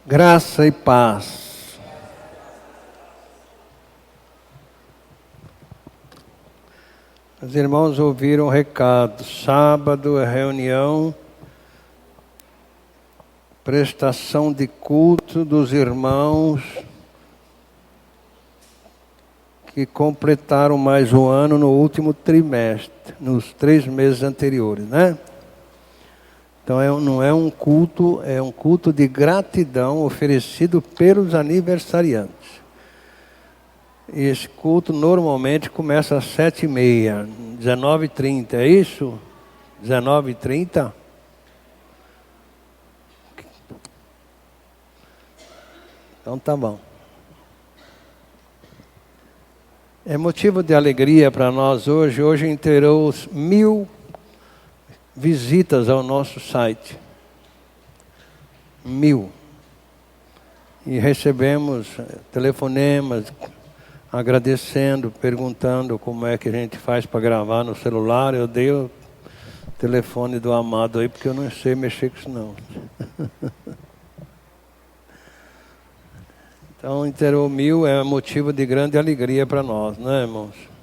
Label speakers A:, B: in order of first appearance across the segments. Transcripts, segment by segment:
A: Graça e paz. Os irmãos ouviram o recado. Sábado é reunião, prestação de culto dos irmãos que completaram mais um ano no último trimestre, nos 3 meses anteriores, né? Então não é um culto, é um culto de gratidão oferecido pelos aniversariantes. E esse culto normalmente começa às 7h30, 19h30, é isso? 19h30? Então tá bom. É motivo de alegria para nós hoje. Hoje inteirou 1000 visitas ao nosso site. 1000. E recebemos telefonemas agradecendo, perguntando como é que a gente faz para gravar no celular. Eu dei o telefone do Amado aí porque eu não sei mexer com isso não. Então inteirou 1000 é motivo de grande alegria para nós, né, irmãos?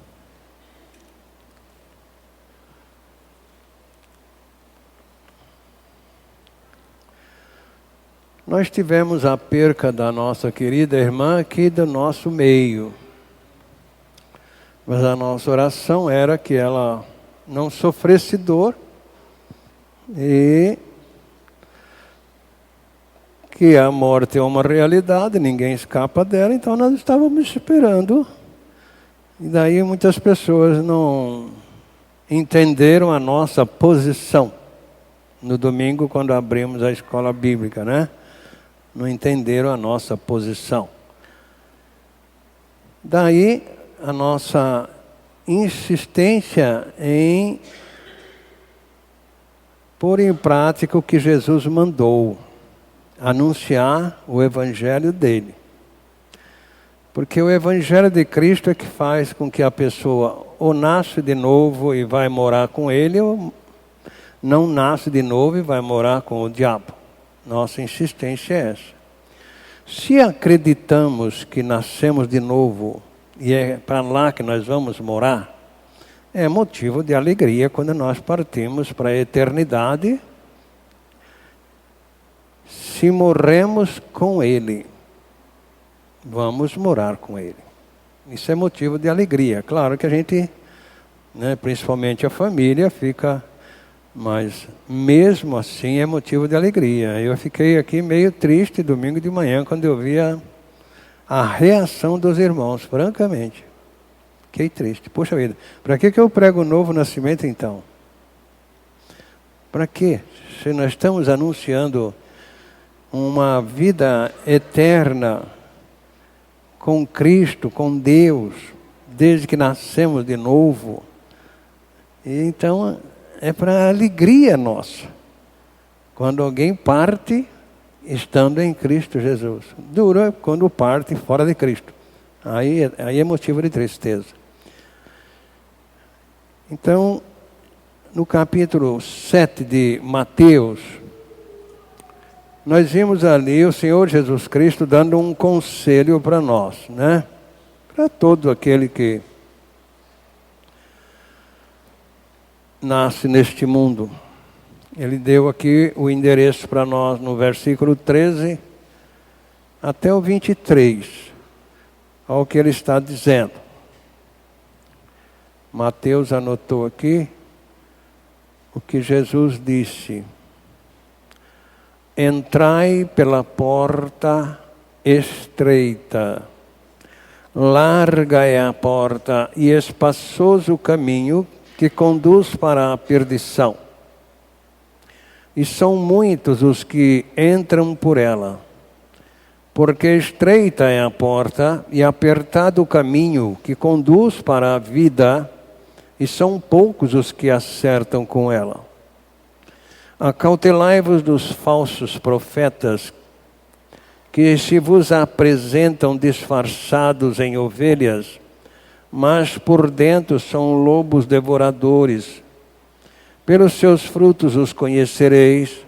A: Nós tivemos a perca da nossa querida irmã aqui do nosso meio. Mas a nossa oração era que ela não sofresse dor e que a morte é uma realidade, ninguém escapa dela, então nós estávamos esperando. E daí muitas pessoas não entenderam a nossa posição no domingo quando abrimos a escola bíblica, né? Não entenderam a nossa posição. Daí a nossa insistência em pôr em prática o que Jesus mandou, anunciar o Evangelho dele. Porque o Evangelho de Cristo é que faz com que a pessoa ou nasce de novo e vai morar com ele, ou não nasce de novo e vai morar com o diabo. Nossa insistência é essa. Se acreditamos que nascemos de novo e é para lá que nós vamos morar, é motivo de alegria quando nós partimos para a eternidade. Se morremos com Ele, vamos morar com Ele. Isso é motivo de alegria. Claro que a gente, né, principalmente a família, fica... Mas mesmo assim é motivo de alegria. Eu fiquei aqui meio triste domingo de manhã quando eu vi a reação dos irmãos, francamente. Fiquei triste. Poxa vida, para que eu prego o novo nascimento então? Para quê? Se nós estamos anunciando uma vida eterna com Cristo, com Deus, desde que nascemos de novo. E então... é para alegria nossa, quando alguém parte estando em Cristo Jesus. Dura quando parte fora de Cristo. Aí é motivo de tristeza. Então, no capítulo 7 de Mateus, nós vimos ali o Senhor Jesus Cristo dando um conselho para nós, né? Para todo aquele que nasce neste mundo. Ele deu aqui o endereço para nós no versículo 13 até o 23. Olha o que ele está dizendo. Mateus anotou aqui o que Jesus disse. Entrai pela porta estreita. Larga é a porta e espaçoso o caminho que conduz para a perdição. E são muitos os que entram por ela. Porque estreita é a porta e apertado o caminho que conduz para a vida, e são poucos os que acertam com ela. Acautelai-vos dos falsos profetas, que se vos apresentam disfarçados em ovelhas, mas por dentro são lobos devoradores. Pelos seus frutos os conhecereis.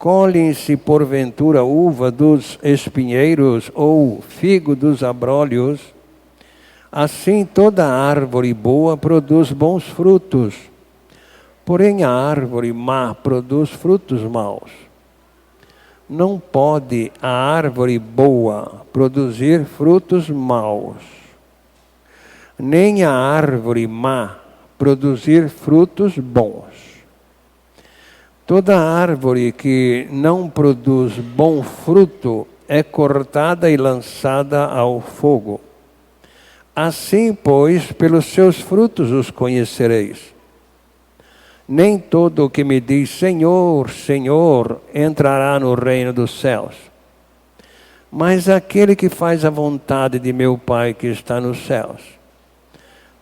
A: colhem-se porventura uva dos espinheiros ou figo dos abrolhos, assim toda árvore boa produz bons frutos, porém a árvore má produz frutos maus. Não pode a árvore boa produzir frutos maus, nem a árvore má produzir frutos bons. Toda árvore que não produz bom fruto é cortada e lançada ao fogo. Assim, pois, pelos seus frutos os conhecereis. Nem todo o que me diz Senhor, Senhor, entrará no reino dos céus, mas aquele que faz a vontade de meu Pai que está nos céus.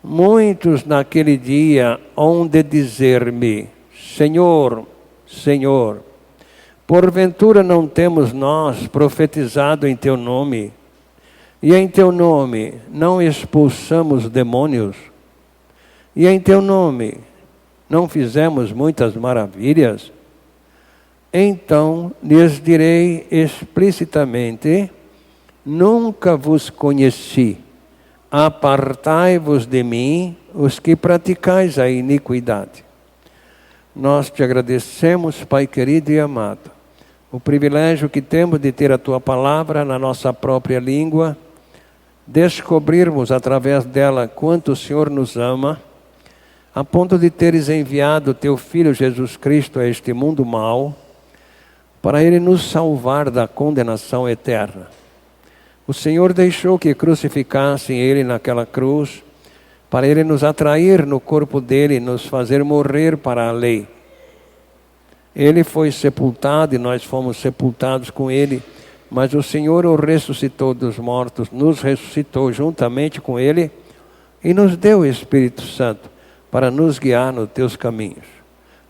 A: Muitos naquele dia hão de dizer-me, Senhor, Senhor, porventura não temos nós profetizado em teu nome, e em teu nome não expulsamos demônios, e em teu nome não fizemos muitas maravilhas? Então lhes direi explicitamente, nunca vos conheci, apartai-vos de mim, os que praticais a iniquidade. Nós te agradecemos, Pai querido e amado, o privilégio que temos de ter a Tua palavra na nossa própria língua, descobrirmos através dela quanto o Senhor nos ama, a ponto de teres enviado Teu Filho Jesus Cristo a este mundo mau, para Ele nos salvar da condenação eterna. O Senhor deixou que crucificassem Ele naquela cruz, para Ele nos atrair no corpo dEle e nos fazer morrer para a lei. Ele foi sepultado e nós fomos sepultados com Ele, mas o Senhor o ressuscitou dos mortos, nos ressuscitou juntamente com Ele e nos deu o Espírito Santo para nos guiar nos Teus caminhos.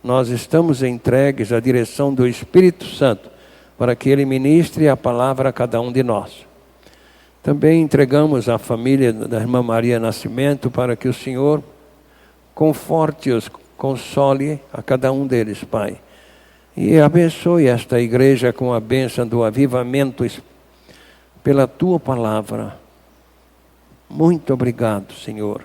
A: Nós estamos entregues à direção do Espírito Santo para que Ele ministre a palavra a cada um de nós. Também entregamos a família da irmã Maria Nascimento para que o Senhor conforte-os, console a cada um deles, Pai. E abençoe esta igreja com a bênção do avivamento pela Tua palavra. Muito obrigado, Senhor,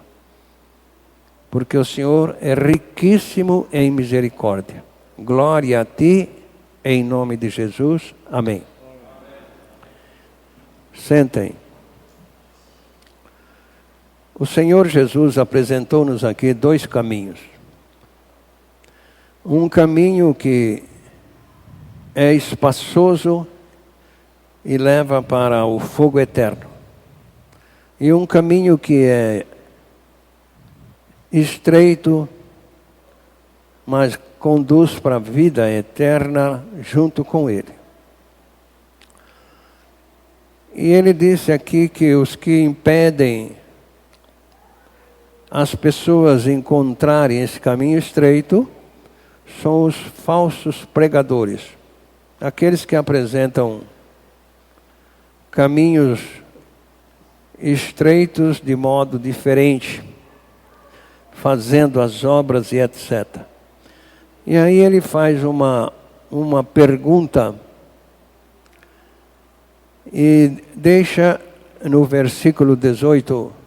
A: porque o Senhor é riquíssimo em misericórdia. Glória a Ti, em nome de Jesus. Amém. Sentem. O Senhor Jesus apresentou-nos aqui dois caminhos. Um caminho que é espaçoso e leva para o fogo eterno. E um caminho que é estreito, mas conduz para a vida eterna junto com Ele. E Ele disse aqui que os que impedem as pessoas encontrarem esse caminho estreito são os falsos pregadores. Aqueles que apresentam caminhos estreitos de modo diferente, fazendo as obras e etc. E aí ele faz uma pergunta e deixa no versículo 18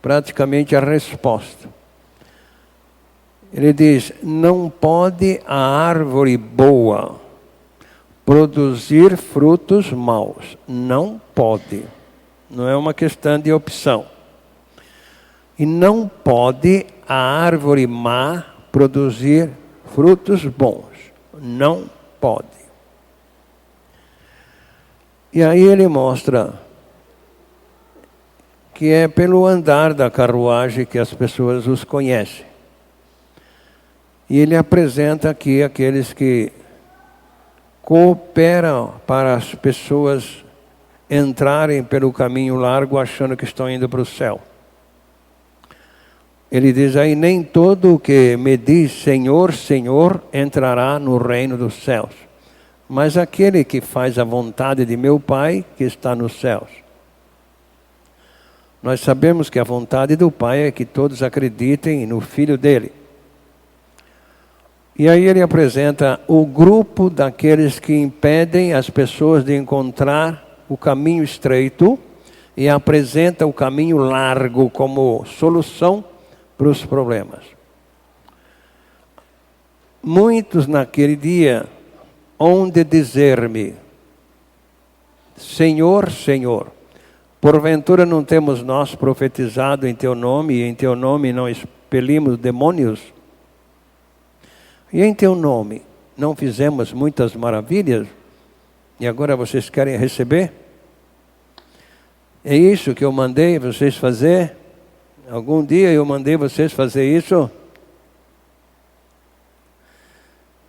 A: praticamente a resposta. Ele diz, não pode a árvore boa produzir frutos maus. Não pode. Não é uma questão de opção. E não pode a árvore má produzir frutos bons. Não pode. E aí ele mostra que é pelo andar da carruagem que as pessoas os conhecem. E ele apresenta aqui aqueles que cooperam para as pessoas entrarem pelo caminho largo achando que estão indo para o céu. Ele diz aí, nem todo o que me diz Senhor, Senhor, entrará no reino dos céus, mas aquele que faz a vontade de meu Pai que está nos céus. Nós sabemos que a vontade do Pai é que todos acreditem no Filho dele. E aí ele apresenta o grupo daqueles que impedem as pessoas de encontrar o caminho estreito e apresenta o caminho largo como solução para os problemas. Muitos naquele dia hão de dizer-me: Senhor, Senhor, porventura não temos nós profetizado em teu nome, e em teu nome não expelimos demônios? E em teu nome não fizemos muitas maravilhas? E agora vocês querem receber? É isso que eu mandei vocês fazer? Algum dia eu mandei vocês fazer isso?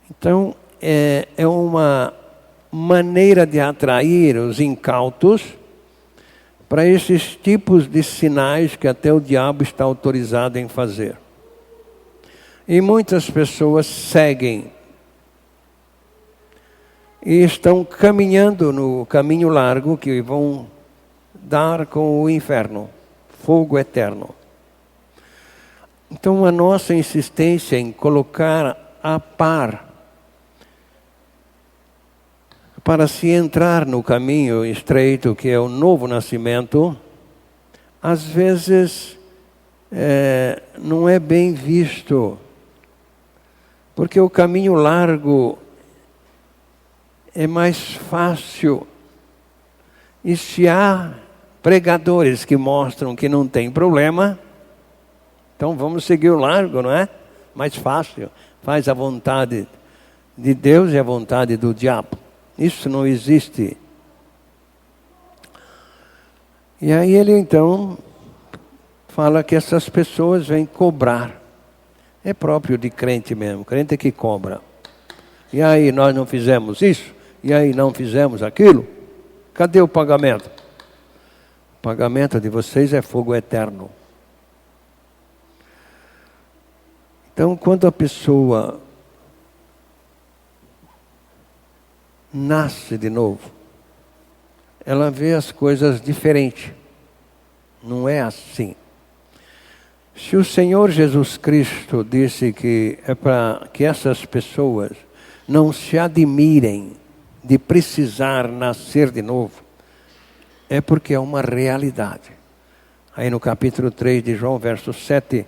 A: Então, é uma maneira de atrair os incautos para esses tipos de sinais que até o diabo está autorizado em fazer. E muitas pessoas seguem e estão caminhando no caminho largo que vão dar com o inferno, fogo eterno. Então a nossa insistência em colocar a par para se entrar no caminho estreito que é o novo nascimento, às vezes não é bem visto, porque o caminho largo é mais fácil. E se há pregadores que mostram que não tem problema, então vamos seguir o largo, não é? Mais fácil. Faz a vontade de Deus e a vontade do diabo. Isso não existe. E aí ele então fala que essas pessoas vêm cobrar. É próprio de crente mesmo. Crente é que cobra. E aí nós não fizemos isso? E aí não fizemos aquilo? Cadê o pagamento? O pagamento de vocês é fogo eterno. Então, quando a pessoa nasce de novo, ela vê as coisas diferentes. Não é assim. Se o Senhor Jesus Cristo disse que é para que essas pessoas não se admirem de precisar nascer de novo, é porque é uma realidade. Aí no capítulo 3 de João, verso 7,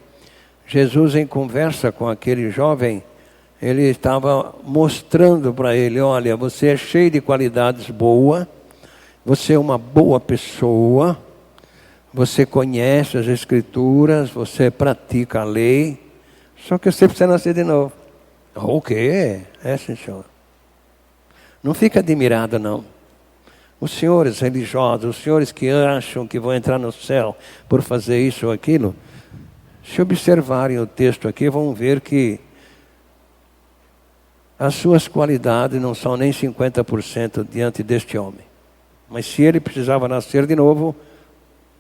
A: Jesus em conversa com aquele jovem, ele estava mostrando para ele: olha, você é cheio de qualidades boas, você é uma boa pessoa, você conhece as Escrituras, você pratica a lei, só que você precisa nascer de novo. O quê? É, sim, senhor. Não fica admirado, não. Os senhores religiosos, os senhores que acham que vão entrar no céu por fazer isso ou aquilo, se observarem o texto aqui, vão ver que as suas qualidades não são nem 50% diante deste homem. Mas se ele precisava nascer de novo,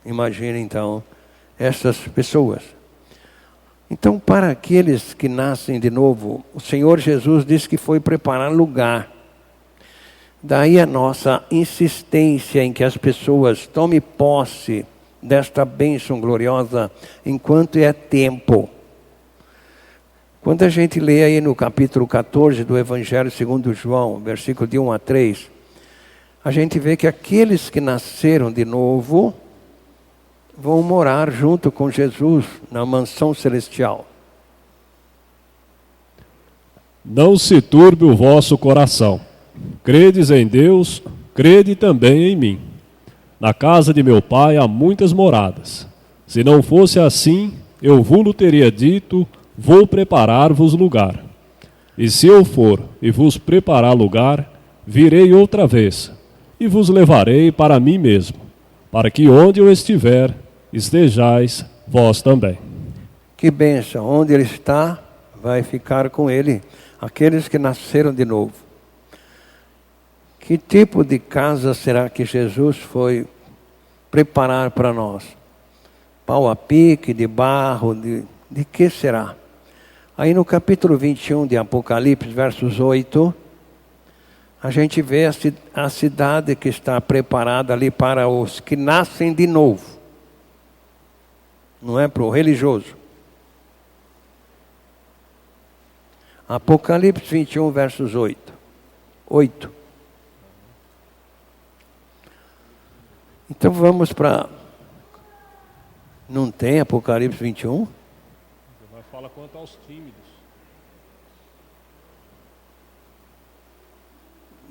A: imagine então essas pessoas. Então, para aqueles que nascem de novo, o Senhor Jesus disse que foi preparar lugar. Daí a nossa insistência em que as pessoas tomem posse desta bênção gloriosa enquanto é tempo. Quando a gente lê aí no capítulo 14 do Evangelho segundo João, versículo de 1 a 3, a gente vê que aqueles que nasceram de novo vão morar junto com Jesus na mansão celestial.
B: Não se turbe o vosso coração. Credes em Deus, crede também em mim. Na casa de meu pai há muitas moradas. Se não fosse assim, eu vos teria dito: vou preparar-vos lugar. E se eu for e vos preparar lugar, virei outra vez, e vos levarei para mim mesmo, para que onde eu estiver, estejais vós também.
A: Que bênção! Onde ele está, vai ficar com ele aqueles que nasceram de novo. Que tipo de casa será que Jesus foi preparar para nós? Pau a pique, de barro, de que será? Aí no capítulo 21 de Apocalipse, versos 8, a gente vê a cidade que está preparada ali para os que nascem de novo. Não é para o religioso. Apocalipse 21, versos 8. 8. Então vamos para... Não tem Apocalipse 21?
B: Vai falar quanto aos tímidos.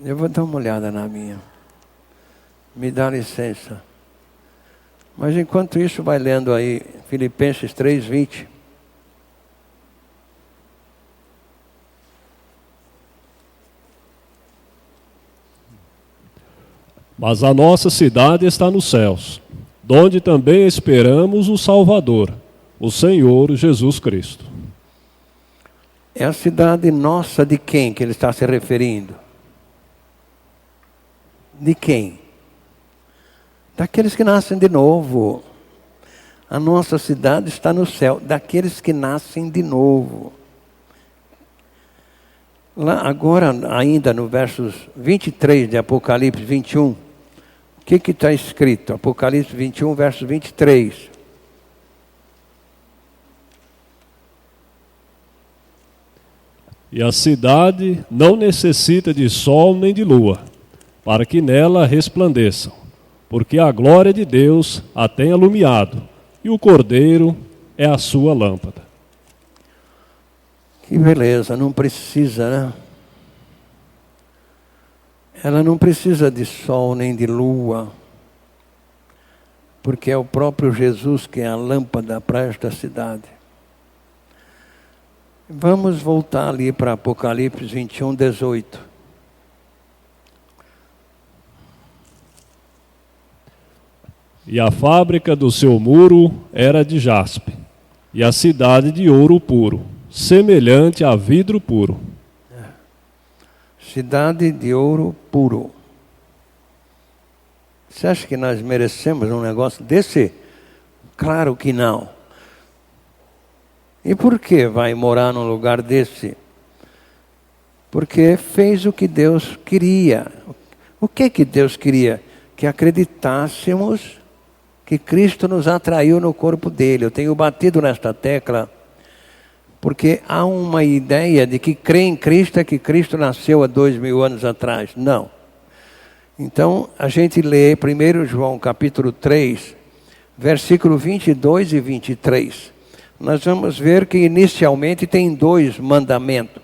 A: Eu vou dar uma olhada na minha. Me dá licença. Mas enquanto isso, vai lendo aí Filipenses 3:20.
B: Mas a nossa cidade está nos céus, donde também esperamos o Salvador, o Senhor Jesus Cristo.
A: É a cidade nossa de quem que ele está se referindo? De quem? Daqueles que nascem de novo. A nossa cidade está no céu, daqueles que nascem de novo. Lá agora, ainda no versos 23 de Apocalipse 21, o que está escrito? Apocalipse 21, verso 23.
B: E a cidade não necessita de sol nem de lua, para que nela resplandeçam, porque a glória de Deus a tem alumiado, e o Cordeiro é a sua lâmpada.
A: Que beleza, não precisa, né? Ela não precisa de sol nem de lua, porque é o próprio Jesus que é a lâmpada para esta cidade. Vamos voltar ali para Apocalipse 21, 18.
B: E a fábrica do seu muro era de jaspe, e a cidade de ouro puro, semelhante a vidro puro.
A: Cidade de ouro puro. Você acha que nós merecemos um negócio desse? Claro que não. E por que vai morar num lugar desse? Porque fez o que Deus queria. O que Deus queria? Que acreditássemos que Cristo nos atraiu no corpo dele. Eu tenho batido nesta tecla, porque há uma ideia de que crer em Cristo é que Cristo nasceu há 2000 anos atrás. Não. Então, a gente lê 1 João capítulo 3, versículo 22 e 23. Nós vamos ver que inicialmente tem 2 mandamentos,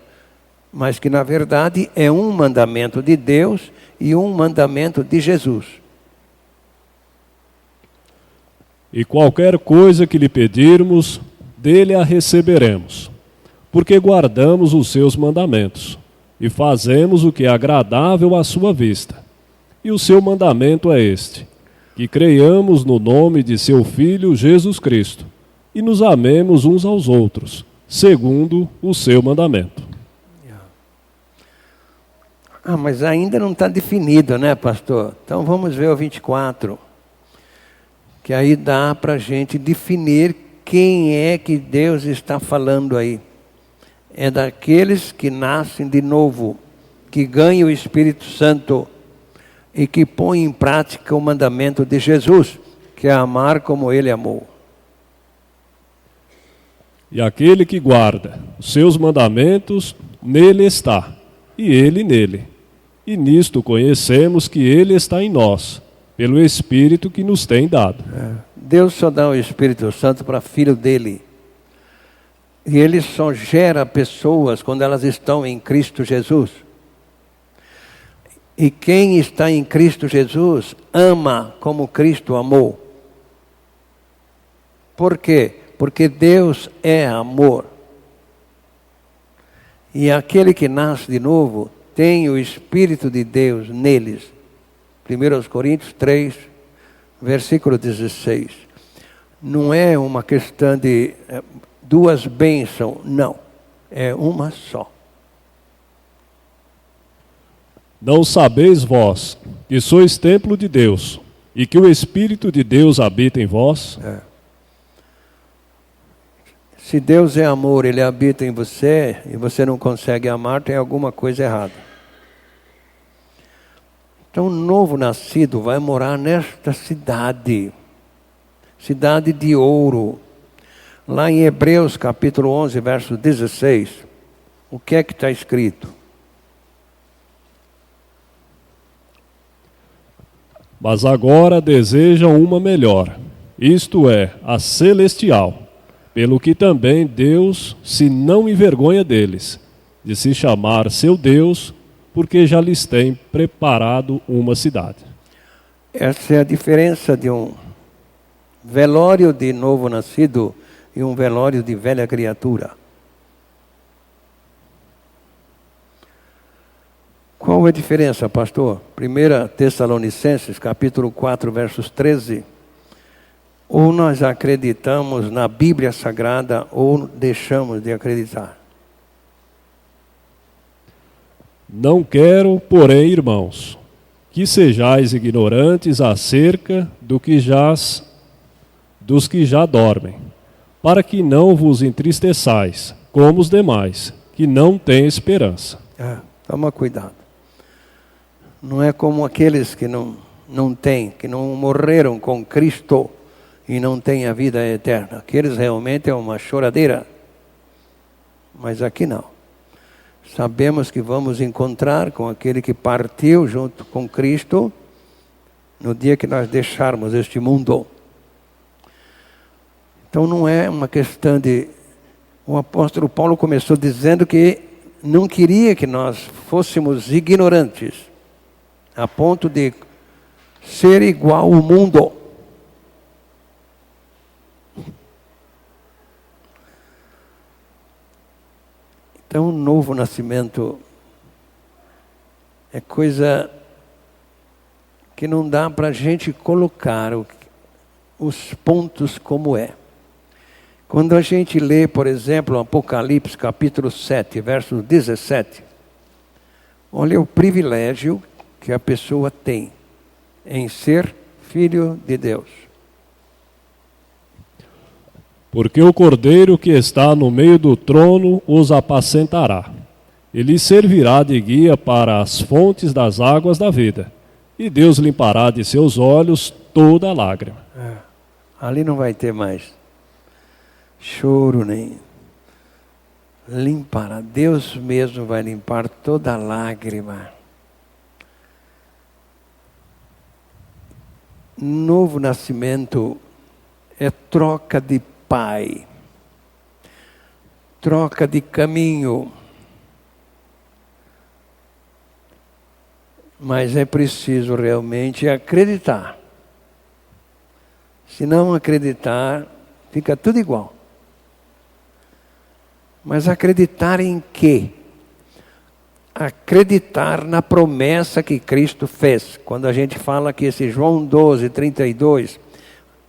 A: mas que na verdade é um mandamento de Deus e um mandamento de Jesus.
B: E qualquer coisa que lhe pedirmos, dele a receberemos, porque guardamos os seus mandamentos e fazemos o que é agradável à sua vista. E o seu mandamento é este: que creiamos no nome de seu Filho Jesus Cristo e nos amemos uns aos outros, segundo o seu mandamento.
A: Mas ainda não está definido, né, pastor? Então vamos ver o 24. Que aí dá para a gente definir quem é que Deus está falando aí. É daqueles que nascem de novo, que ganham o Espírito Santo e que põem em prática o mandamento de Jesus, que é amar como Ele amou.
B: E aquele que guarda os seus mandamentos, nele está, e ele nele. E nisto conhecemos que ele está em nós, pelo Espírito que nos tem dado.
A: Deus só dá o Espírito Santo para filho dele. E ele só gera pessoas quando elas estão em Cristo Jesus. E quem está em Cristo Jesus ama como Cristo amou. Por quê? Porque Deus é amor. E aquele que nasce de novo tem o Espírito de Deus neles. 1 Coríntios 3, versículo 16. Não é uma questão de 2 bênçãos, não. É uma só.
B: Não sabeis vós que sois templo de Deus e que o Espírito de Deus habita em vós?
A: Se Deus é amor, Ele habita em você e você não consegue amar, tem alguma coisa errada. Então, o novo nascido vai morar nesta cidade. Cidade de ouro. Lá em Hebreus capítulo 11, verso 16. O que é que está escrito?
B: Mas agora desejam uma melhor, isto é, a celestial, pelo que também Deus se não envergonha deles, de se chamar seu Deus, porque já lhes tem preparado uma cidade.
A: Essa é a diferença de um velório de novo nascido e um velório de velha criatura. Qual é a diferença, pastor? 1 Tessalonicenses, capítulo 4, versos 13. Ou nós acreditamos na Bíblia Sagrada ou deixamos de acreditar.
B: Não quero, porém, irmãos, que sejais ignorantes acerca dos que já dormem, para que não vos entristeçais, como os demais, que não têm esperança.
A: Toma cuidado. Não é como aqueles que não têm, que não morreram com Cristo e não têm a vida eterna. Aqueles realmente é uma choradeira. Mas aqui não. Sabemos que vamos encontrar com aquele que partiu junto com Cristo no dia que nós deixarmos este mundo. Então não é uma questão de... O apóstolo Paulo começou dizendo que não queria que nós fôssemos ignorantes, a ponto de ser igual ao mundo. Então, o novo nascimento é coisa que não dá para a gente colocar os pontos como é. Quando a gente lê, por exemplo, Apocalipse capítulo 7, verso 17, olha o privilégio que a pessoa tem em ser filho de Deus.
B: Porque o cordeiro que está no meio do trono os apacentará. Ele servirá de guia para as fontes das águas da vida. E Deus limpará de seus olhos toda lágrima.
A: Ali não vai ter mais choro nem... Limpará. Deus mesmo vai limpar toda lágrima. Novo nascimento é troca de pai, troca de caminho, mas é preciso realmente acreditar. Se não acreditar, fica tudo igual. Mas acreditar em quê? Acreditar na promessa que Cristo fez. Quando a gente fala que esse João 12, 32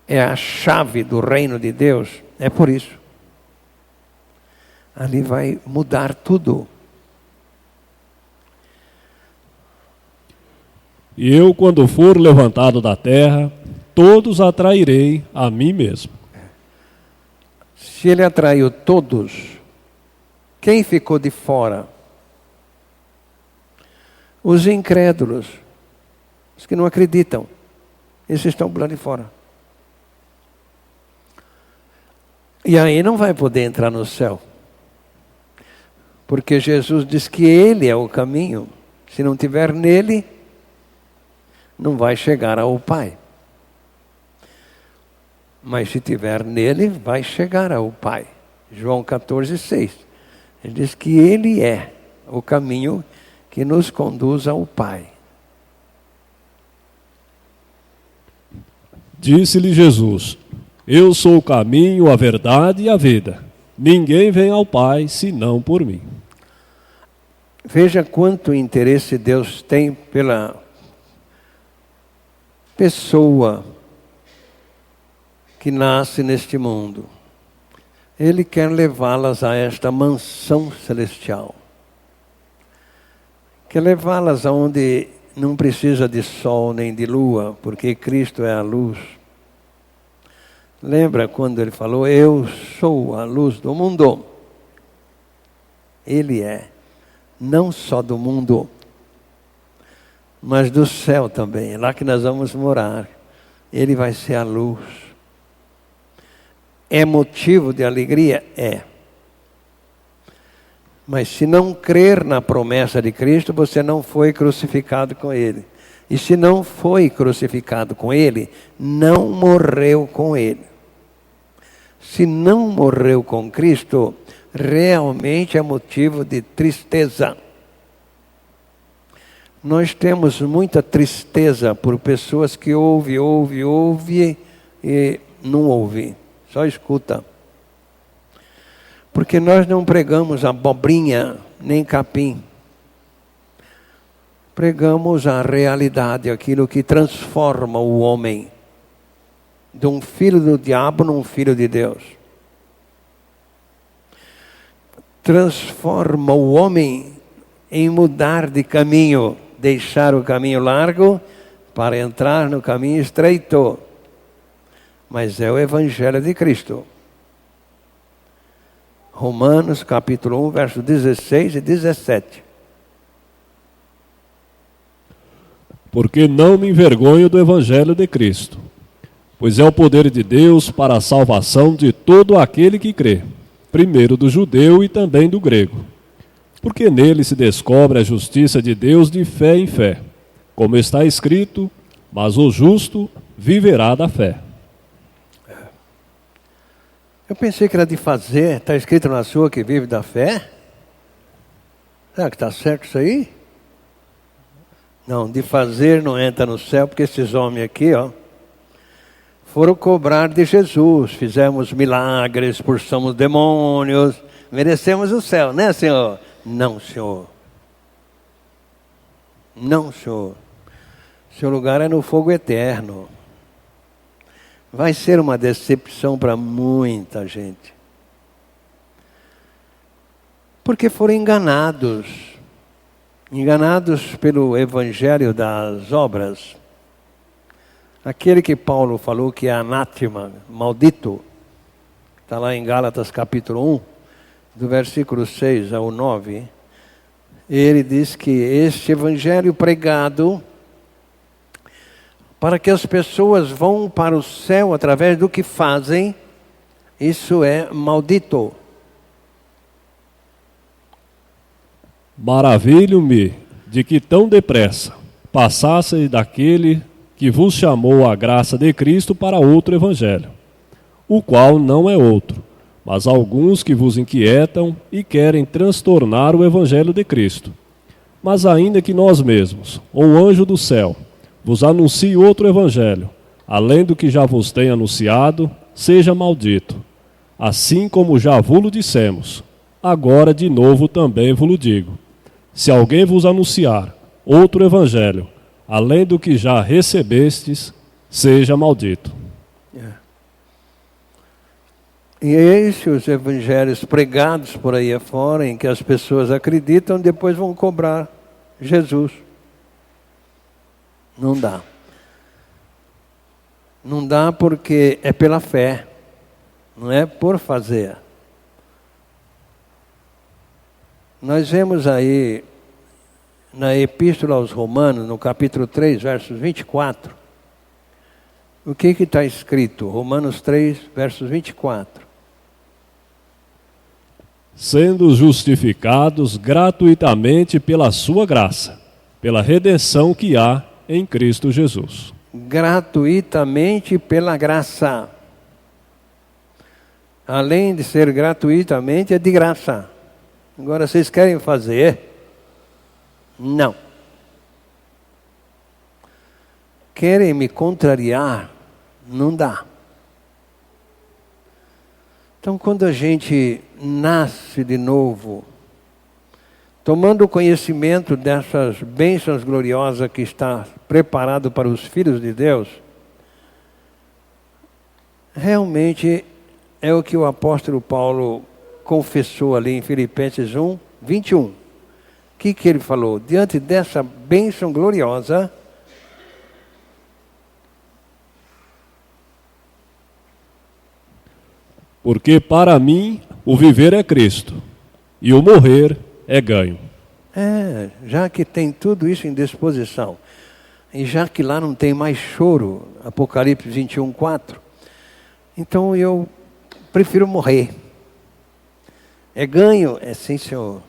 A: é a chave do reino de Deus, é por isso. Ali vai mudar tudo.
B: E eu, quando for levantado da terra, todos atrairei a mim mesmo.
A: Se ele atraiu todos, quem ficou de fora? Os incrédulos, os que não acreditam, esses estão lá de fora. E aí não vai poder entrar no céu. Porque Jesus diz que Ele é o caminho. Se não tiver nele, não vai chegar ao Pai. Mas se tiver nele, vai chegar ao Pai. João 14, 6. Ele diz que Ele é o caminho que nos conduz ao Pai.
B: Disse-lhe Jesus: Eu sou o caminho, a verdade e a vida. Ninguém vem ao Pai senão por mim.
A: Veja quanto interesse Deus tem pela pessoa que nasce neste mundo. Ele quer levá-las a esta mansão celestial. Quer levá-las aonde não precisa de sol nem de lua, porque Cristo é a luz. Lembra quando ele falou, eu sou a luz do mundo? Ele é, não só do mundo, mas do céu também. É lá que nós vamos morar. Ele vai ser a luz. É motivo de alegria? É. Mas se não crer na promessa de Cristo, você não foi crucificado com Ele. E se não foi crucificado com Ele, não morreu com Ele. Se não morreu com Cristo, realmente é motivo de tristeza. Nós temos muita tristeza por pessoas que ouvem e não ouvem, só escuta. Porque nós não pregamos abobrinha nem capim. Pregamos a realidade, aquilo que transforma o homem de um filho do diabo num filho de Deus. Transforma o homem em mudar de caminho, deixar o caminho largo para entrar no caminho estreito. Mas é o Evangelho de Cristo. Romanos capítulo 1, versos 16 e 17.
B: Porque não me envergonho do Evangelho de Cristo, pois é o poder de Deus para a salvação de todo aquele que crê, primeiro do judeu e também do grego. Porque nele se descobre a justiça de Deus de fé em fé, como está escrito, mas o justo viverá da fé.
A: Eu pensei que era de fazer, está escrito na sua que vive da fé? Será que está certo isso aí? Não, de fazer não entra no céu, porque esses homens aqui, foram cobrar de Jesus. Fizemos milagres, expulsamos demônios, merecemos o céu, né, Senhor? Não, Senhor. Não, Senhor. Seu lugar é no fogo eterno. Vai ser uma decepção para muita gente. Porque foram enganados. Enganados pelo evangelho das obras. Aquele que Paulo falou que é anátema, maldito, está lá em Gálatas capítulo 1, do versículo 6 ao 9. Ele diz que este evangelho pregado para que as pessoas vão para o céu através do que fazem, isso é maldito.
B: Maravilho-me de que tão depressa passasse daquele que vos chamou à graça de Cristo para outro evangelho, o qual não é outro, mas alguns que vos inquietam e querem transtornar o evangelho de Cristo. Mas ainda que nós mesmos, ou um anjo do céu, vos anuncie outro evangelho, além do que já vos tenho anunciado, seja maldito. Assim como já vos dissemos, agora de novo também vos digo. Se alguém vos anunciar outro evangelho, além do que já recebestes, seja maldito.
A: E esses evangelhos pregados por aí afora, em que as pessoas acreditam, depois vão cobrar Jesus. Não dá. Não dá porque é pela fé, não é por fazer. Nós vemos aí na Epístola aos Romanos, no capítulo 3, versos 24, o que está escrito? Romanos 3, versos 24.
B: Sendo justificados gratuitamente pela sua graça, pela redenção que há em Cristo Jesus.
A: Gratuitamente pela graça. Além de ser gratuitamente, é de graça. Agora, vocês querem fazer? Não. Querem me contrariar? Não dá. Então, quando a gente nasce de novo, tomando conhecimento dessas bênçãos gloriosas que está preparado para os filhos de Deus, realmente é o que o apóstolo Paulo confessou ali em Filipenses 1, 21. O que ele falou? Diante dessa bênção gloriosa,
B: porque para mim o viver é Cristo e o morrer é ganho.
A: Já que tem tudo isso em disposição, e já que lá não tem mais choro, Apocalipse 21, 4, então eu prefiro morrer. É ganho? É sim, Senhor.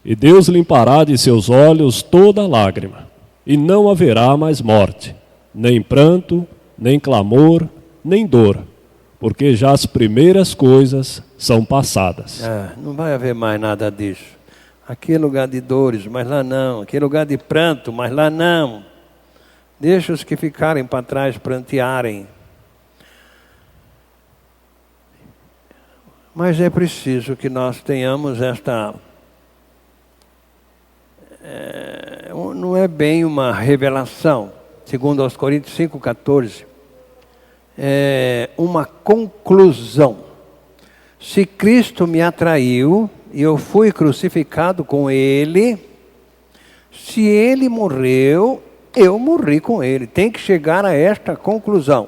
B: E Deus limpará de seus olhos toda lágrima, e não haverá mais morte, nem pranto, nem clamor, nem dor, porque já as primeiras coisas são passadas.
A: Não vai haver mais nada disso. Aqui é lugar de dores, mas lá não. Aqui é lugar de pranto, mas lá não. Deixa os que ficarem para trás prantearem. Mas é preciso que nós tenhamos esta... não é bem uma revelação, segundo aos Coríntios 5,14. É uma conclusão. Se Cristo me atraiu e eu fui crucificado com Ele, se Ele morreu, eu morri com Ele. Tem que chegar a esta conclusão.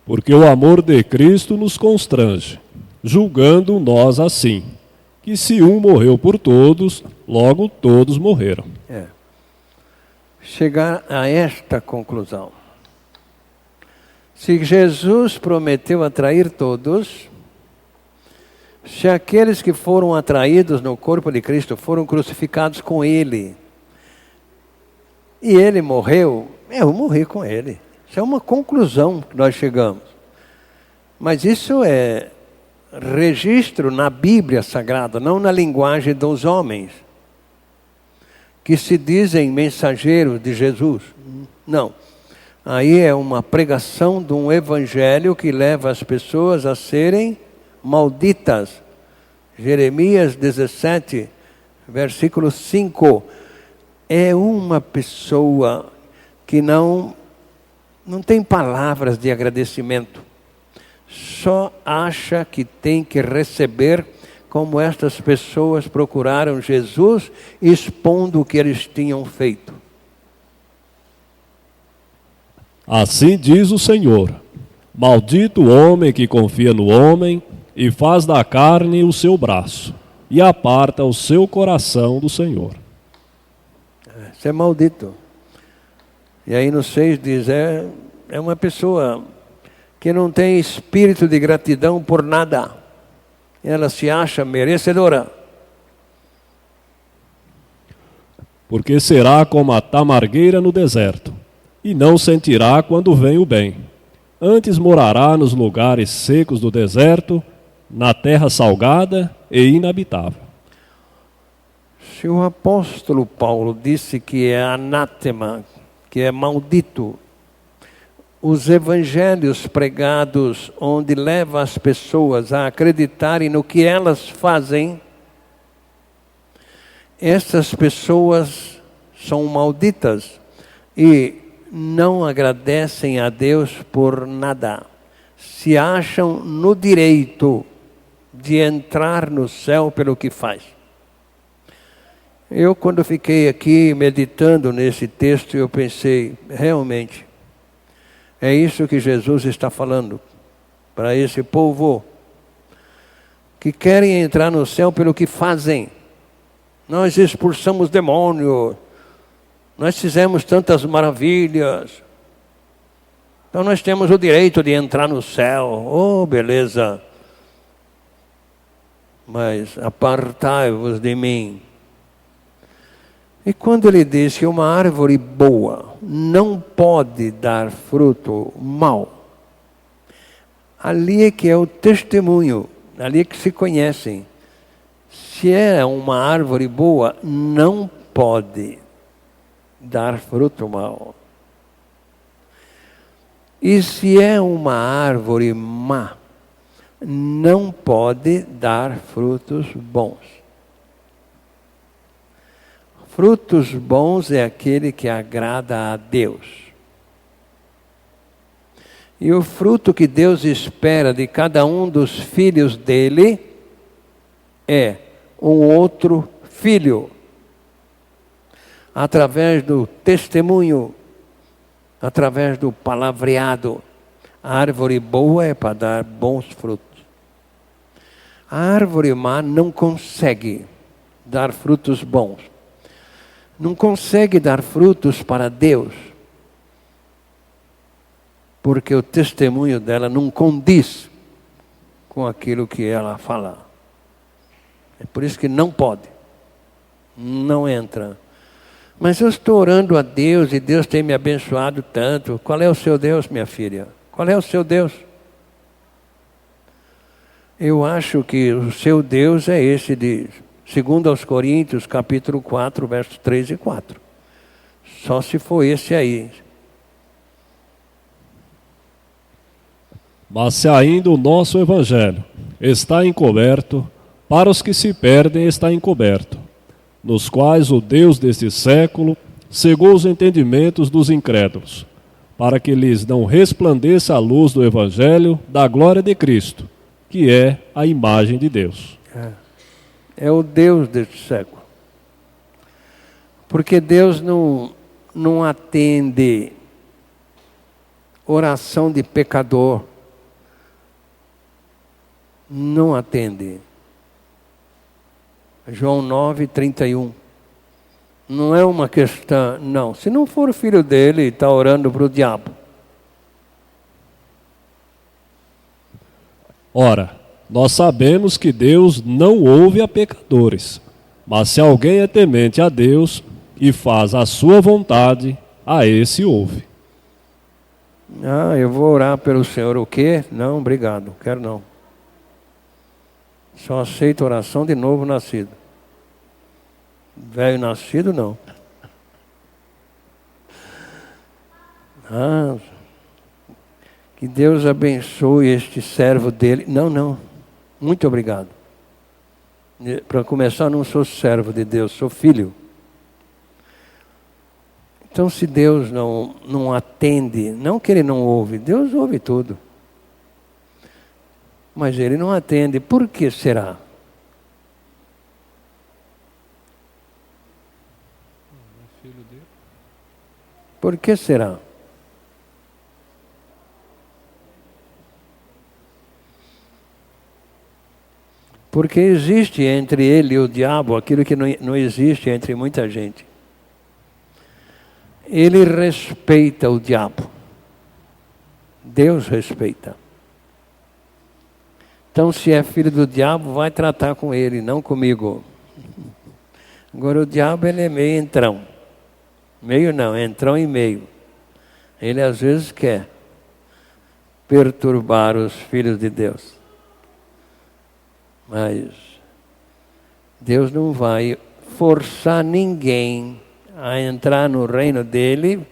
B: Porque o amor de Cristo nos constrange, julgando nós assim, que se um morreu por todos, logo todos morreram.
A: Chegar a esta conclusão. Se Jesus prometeu atrair todos, se aqueles que foram atraídos no corpo de Cristo foram crucificados com Ele, e Ele morreu, eu morri com Ele. Isso é uma conclusão que nós chegamos. Mas isso é registro na Bíblia Sagrada, não na linguagem dos homens, que se dizem mensageiros de Jesus. Não. Aí é uma pregação de um evangelho que leva as pessoas a serem malditas. Jeremias 17, versículo 5. É uma pessoa que não tem palavras de agradecimento. Só acha que tem que receber, como estas pessoas procuraram Jesus, expondo o que eles tinham feito.
B: Assim diz o Senhor: maldito o homem que confia no homem e faz da carne o seu braço, e aparta o seu coração do Senhor.
A: Isso é maldito. E aí no 6 diz, é uma pessoa que não tem espírito de gratidão por nada. Ela se acha merecedora.
B: Porque será como a tamargueira no deserto, e não sentirá quando vem o bem. Antes morará nos lugares secos do deserto, na terra salgada e inabitável.
A: Se o apóstolo Paulo disse que é anátema, que é maldito, os evangelhos pregados onde leva as pessoas a acreditarem no que elas fazem, essas pessoas são malditas e não agradecem a Deus por nada. Se acham no direito de entrar no céu pelo que faz. Eu, quando fiquei aqui meditando nesse texto, eu pensei, realmente, é isso que Jesus está falando para esse povo que querem entrar no céu pelo que fazem. Nós expulsamos demônios, nós fizemos tantas maravilhas, então nós temos o direito de entrar no céu. Oh, beleza! Mas apartai-vos de mim. E quando ele diz que uma árvore boa não pode dar fruto mau, ali é que é o testemunho, ali é que se conhecem. Se é uma árvore boa, não pode dar fruto mau. E se é uma árvore má, não pode dar frutos bons. Frutos bons é aquele que agrada a Deus. E o fruto que Deus espera de cada um dos filhos dele é um outro filho. Através do testemunho, através do palavreado. A árvore boa é para dar bons frutos. A árvore má não consegue dar frutos bons. Não consegue dar frutos para Deus, porque o testemunho dela não condiz com aquilo que ela fala. É por isso que não pode. Não entra. Mas eu estou orando a Deus e Deus tem me abençoado tanto. Qual é o seu Deus, minha filha? Qual é o seu Deus? Eu acho que o seu Deus é esse de 2 aos Coríntios, capítulo 4, versos 3 e 4. Só se for esse aí.
B: Mas se ainda o nosso evangelho está encoberto, para os que se perdem está encoberto, nos quais o Deus deste século cegou os entendimentos dos incrédulos, para que lhes não resplandeça a luz do evangelho da glória de Cristo, que é a imagem de Deus.
A: É o Deus deste século. Porque Deus não atende oração de pecador. Não atende. João 9, 31. Não é uma questão, não. Se não for o filho dele, está orando para o diabo.
B: Ora, nós sabemos que Deus não ouve a pecadores, mas se alguém é temente a Deus e faz a sua vontade, a esse ouve.
A: Eu vou orar pelo Senhor o quê? Não, obrigado, quero não. Só aceito oração de novo nascido. Velho nascido, não. Que Deus abençoe este servo dele. Não. Muito obrigado. Para começar, não sou servo de Deus, sou filho. Então, se Deus não atende, não que Ele não ouve, Deus ouve tudo. Mas Ele não atende, por que será? Por que será? Porque existe entre ele e o diabo aquilo que não existe entre muita gente. Ele respeita o diabo. Deus respeita. Então, se é filho do diabo, vai tratar com ele, não comigo. Agora, o diabo, ele é meio entrão. Meio não, entrão e meio. Ele, às vezes, quer perturbar os filhos de Deus. Mas Deus não vai forçar ninguém a entrar no reino dele,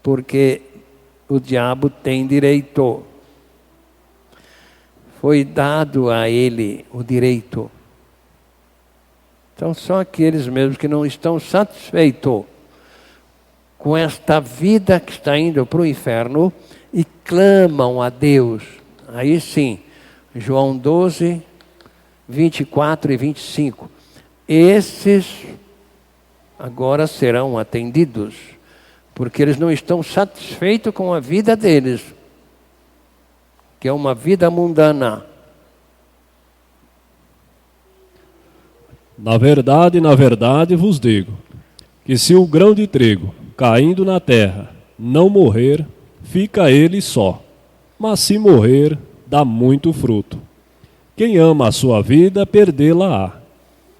A: porque o diabo tem direito. Foi dado a ele o direito. Então, só aqueles mesmos que não estão satisfeitos com esta vida que está indo para o inferno e clamam a Deus. Aí sim, João 12, 24 e 25. Esses agora serão atendidos, porque eles não estão satisfeitos com a vida deles, que é uma vida mundana.
B: Na verdade vos digo, que se o grão de trigo, caindo na terra, não morrer, fica ele só, mas se morrer, dá muito fruto. Quem ama a sua vida, perdê-la-á.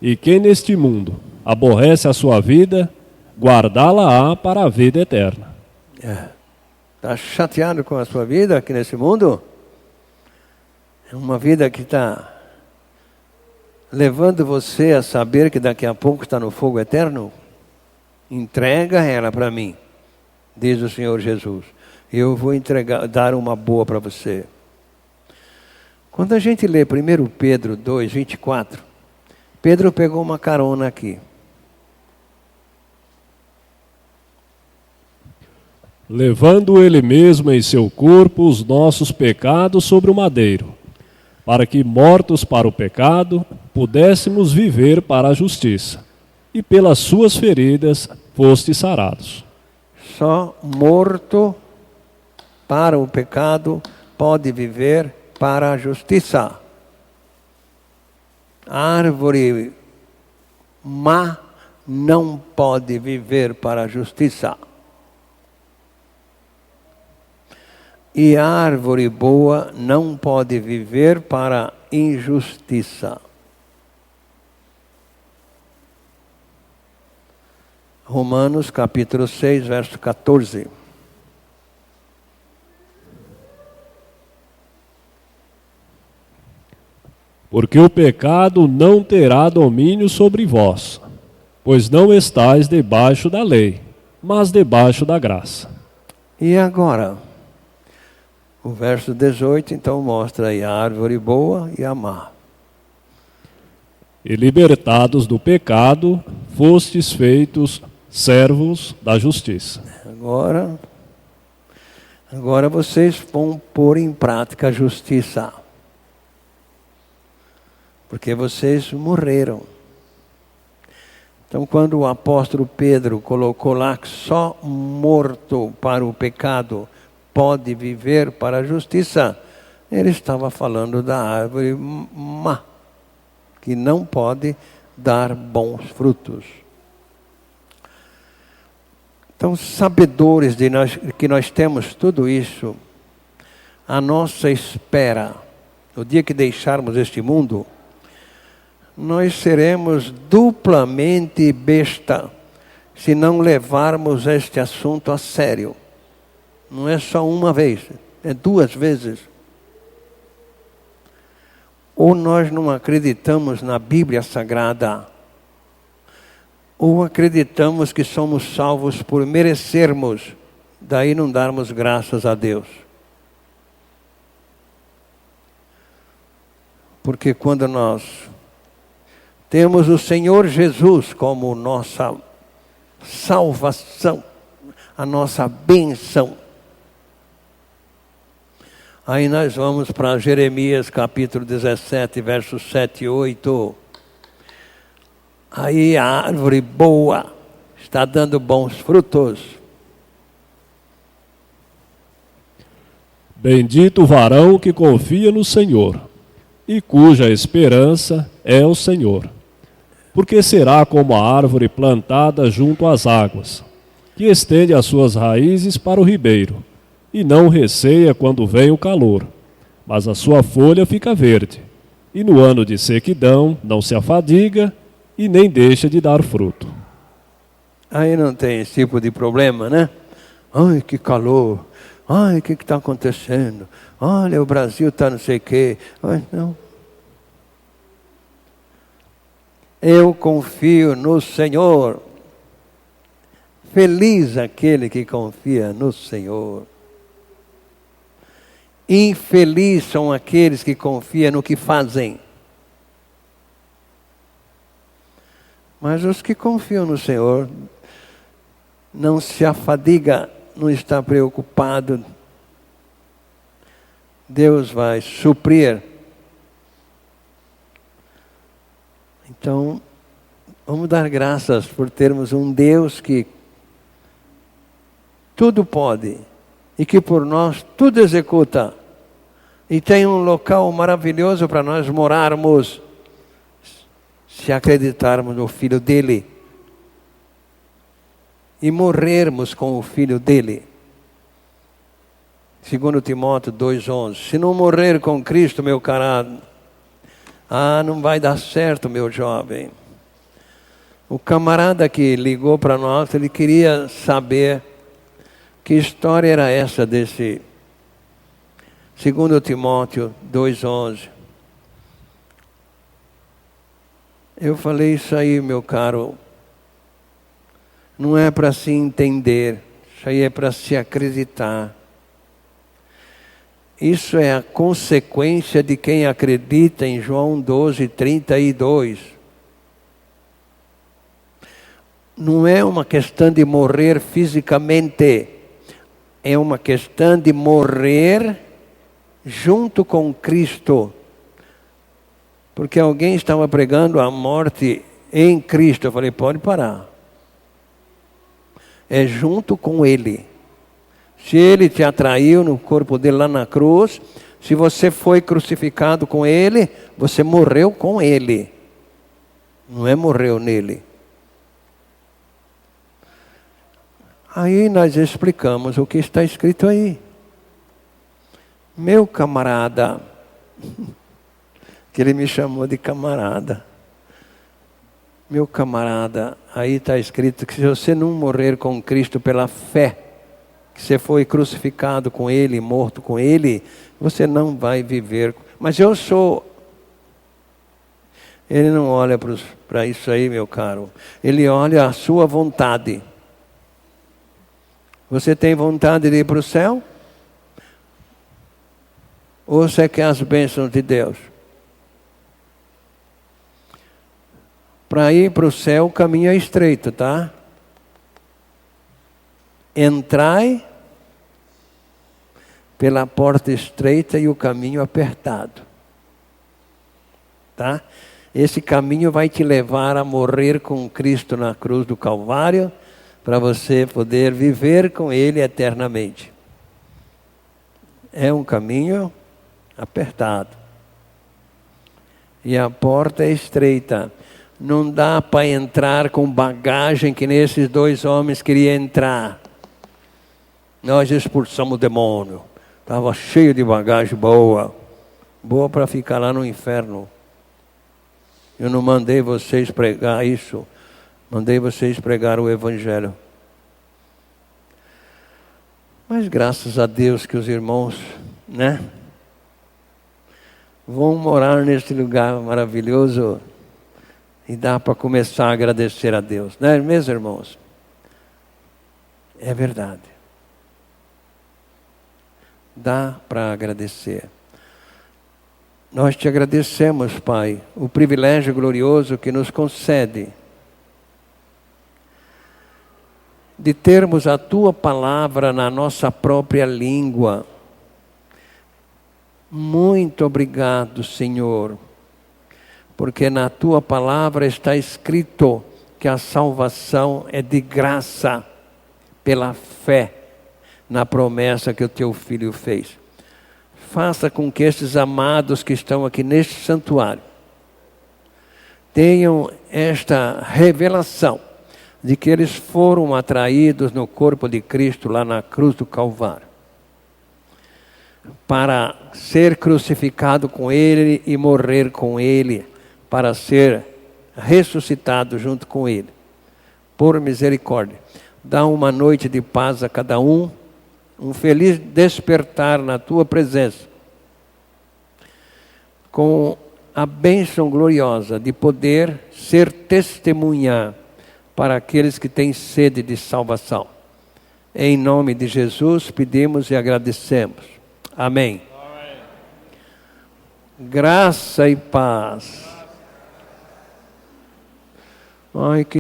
B: E quem neste mundo aborrece a sua vida, guardá-la-á para a vida eterna.
A: Está chateado com a sua vida aqui nesse mundo? É uma vida que está levando você a saber que daqui a pouco está no fogo eterno? Entrega ela para mim, diz o Senhor Jesus. Eu vou dar uma boa para você. Quando a gente lê 1 Pedro 2, 24, Pedro pegou uma carona aqui.
B: Levando ele mesmo em seu corpo os nossos pecados sobre o madeiro, para que, mortos para o pecado, pudéssemos viver para a justiça, e pelas suas feridas fostes sarados.
A: Só morto para o pecado pode viver para a justiça. A árvore má não pode viver para a justiça. E a árvore boa não pode viver para a injustiça. Romanos capítulo 6, verso 14.
B: Porque o pecado não terá domínio sobre vós, pois não estáis debaixo da lei, mas debaixo da graça.
A: E agora? O verso 18, então, mostra aí a árvore boa e a má.
B: E libertados do pecado, fostes feitos servos da justiça.
A: Agora vocês vão pôr em prática a justiça. Porque vocês morreram. Então, quando o apóstolo Pedro colocou lá que só morto para o pecado pode viver para a justiça, ele estava falando da árvore má, que não pode dar bons frutos. Então, sabedores de que nós temos tudo isso, a nossa espera, no dia que deixarmos este mundo, nós seremos duplamente besta se não levarmos este assunto a sério. Não é só uma vez, é 2 vezes. Ou nós não acreditamos na Bíblia Sagrada, ou acreditamos que somos salvos por merecermos, daí não darmos graças a Deus. Porque quando nós temos o Senhor Jesus como nossa salvação, a nossa bênção, aí nós vamos para Jeremias capítulo 17, versos 7 e 8. Aí a árvore boa está dando bons frutos.
B: Bendito o varão que confia no Senhor, e cuja esperança é o Senhor. Porque será como a árvore plantada junto às águas, que estende as suas raízes para o ribeiro, e não receia quando vem o calor, mas a sua folha fica verde, e no ano de sequidão não se afadiga, e nem deixa de dar fruto.
A: Aí não tem esse tipo de problema, né? Ai, que calor. Ai, o que está acontecendo? Olha, o Brasil está não sei o quê. Ai, não. Eu confio no Senhor. Feliz aquele que confia no Senhor. Infeliz são aqueles que confiam no que fazem. Mas os que confiam no Senhor não se afadiga, não está preocupado. Deus vai suprir. Então, vamos dar graças por termos um Deus que tudo pode e que por nós tudo executa. E tem um local maravilhoso para nós morarmos, se acreditarmos no Filho dele e morrermos com o Filho dele. 2 Timóteo 2,11. Se não morrer com Cristo, meu camarada, não vai dar certo, meu jovem. O camarada que ligou para nós, ele queria saber que história era essa desse 2 Timóteo 2,11. Eu falei, isso aí, meu caro, não é para se entender, isso aí é para se acreditar. Isso é a consequência de quem acredita em João 12:32. Não é uma questão de morrer fisicamente, é uma questão de morrer junto com Cristo. Porque alguém estava pregando a morte em Cristo. Eu falei, pode parar. É junto com Ele. Se Ele te atraiu no corpo dele lá na cruz, se você foi crucificado com Ele, você morreu com Ele. Não é morreu nele. Aí nós explicamos o que está escrito aí. Meu camarada, que ele me chamou de camarada. Meu camarada, aí está escrito que se você não morrer com Cristo pela fé, que você foi crucificado com Ele, morto com Ele, você não vai viver. Mas eu sou... Ele não olha para isso aí, meu caro. Ele olha a sua vontade. Você tem vontade de ir para o céu? Ou você quer as bênçãos de Deus? Para ir para o céu, o caminho é estreito, tá? Entrai pela porta estreita e o caminho apertado. Tá? Esse caminho vai te levar a morrer com Cristo na cruz do Calvário, para você poder viver com Ele eternamente. É um caminho apertado. E a porta é estreita. Não dá para entrar com bagagem que nesses dois homens queriam entrar. Nós expulsamos o demônio. Estava cheio de bagagem boa. Boa para ficar lá no inferno. Eu não mandei vocês pregar isso. Mandei vocês pregar o Evangelho. Mas graças a Deus que os irmãos, né, vão morar neste lugar maravilhoso. E dá para começar a agradecer a Deus. Não é mesmo, irmãos? É verdade. Dá para agradecer. Nós te agradecemos, Pai, o privilégio glorioso que nos concede de termos a Tua palavra na nossa própria língua. Muito obrigado, Senhor. Porque na Tua palavra está escrito que a salvação é de graça, pela fé, na promessa que o Teu Filho fez. Faça com que estes amados que estão aqui neste santuário tenham esta revelação de que eles foram atraídos no corpo de Cristo lá na cruz do Calvário, para ser crucificado com Ele e morrer com Ele, para ser ressuscitado junto com Ele. Por misericórdia, dá uma noite de paz a cada um, um feliz despertar na Tua presença, com a bênção gloriosa de poder ser testemunha para aqueles que têm sede de salvação. Em nome de Jesus pedimos e agradecemos. Amém. Amém. Graça e paz. Ai, que